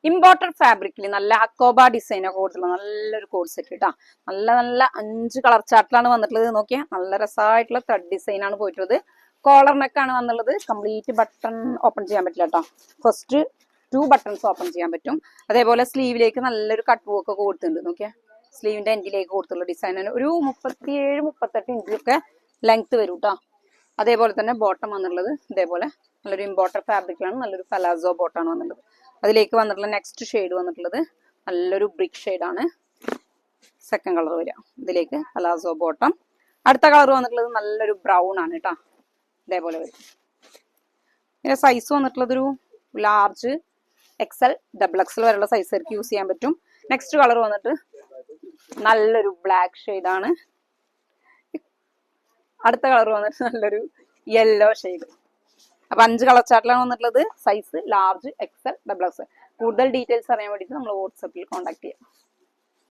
Imported ഫാബ്രിക്കിൽ നല്ല അക്കോബ design ഒക്കെ കൊടുത്തുള്ള നല്ലൊരു കോഡ് സെറ്റ് കേട്ടോ. നല്ല നല്ല 5 കളർ ചാർട്ടിലാണ് വന്നിട്ടുള്ളത്. നോക്കിയാൽ നല്ല രസമായിട്ടുള്ള ത്രെഡ് ഡിസൈൻ ആണ് പോയിട്ടുള്ളത്. കോളർ നെക്കാണ് വന്നുള്ളത്. കംപ്ലീറ്റ് ബട്ടൺ ഓപ്പൺ ചെയ്യാൻ പറ്റില്ല കേട്ടോ. ഫസ്റ്റ് 2 ബട്ടൺസ് ഓപ്പൺ ചെയ്യാൻ പറ്റും. അതേപോലെ സ്ലീവിലേക്ക് നല്ലൊരു കട്ട് വർക്ക് ഒക്കെ കൊടുത്തിട്ടുണ്ട്. നോക്കിയാൽ സ്ലീവിന്റെ എൻഡിലേക്ക് കൊടുത്തുള്ള ഡിസൈൻ ഒരു 37-38 ഇഞ്ചൊക്കെ ലെങ്ത് വരും കേട്ടോ. അതേപോലെ തന്നെ ബോട്ടം വന്നുള്ളത് ഇതേപോലെ നല്ലൊരു ഇമ്പോർട്ടഡ് ഫാബ്രിക്കിലാണ്. നല്ലൊരു പലാസോ ബോട്ടാണ് വന്നുള്ളത്. അതിലേക്ക് വന്നിട്ടുള്ള നെക്സ്റ്റ് ഷെയ്ഡ് വന്നിട്ടുള്ളത് നല്ലൊരു ബ്രിക്ക് ഷെയ്ഡാണ്. സെക്കൻഡ് കളർ വരിക. ഇതിലേക്ക് പലാസോ ബോട്ടം. അടുത്ത കളർ വന്നിട്ടുള്ളത് നല്ലൊരു ബ്രൗൺ ആണ് കേട്ടോ. ഇതേപോലെ വരും. പിന്നെ സൈസ് വന്നിട്ടുള്ളത് ഒരു ലാർജ് XL XXL വരെയുള്ള സൈസുകാർക്ക് യൂസ് ചെയ്യാൻ പറ്റും. നെക്സ്റ്റ് കളർ വന്നിട്ട് നല്ലൊരു ബ്ലാക്ക് ഷെയ്ഡാണ്. അടുത്ത കളർ വന്നിട്ട് നല്ലൊരു യെല്ലോ ഷെയ്ഡ്. അപ്പൊ 5 കളർ ചാർട്ടിലാണ് വന്നിട്ടുള്ളത്. Size large XL XXL. കൂടുതൽ ഡീറ്റെയിൽസ് അറിയാൻ വേണ്ടിയിട്ട് നമ്മൾ വാട്സാപ്പിൽ കോൺടാക്ട് ചെയ്യാം.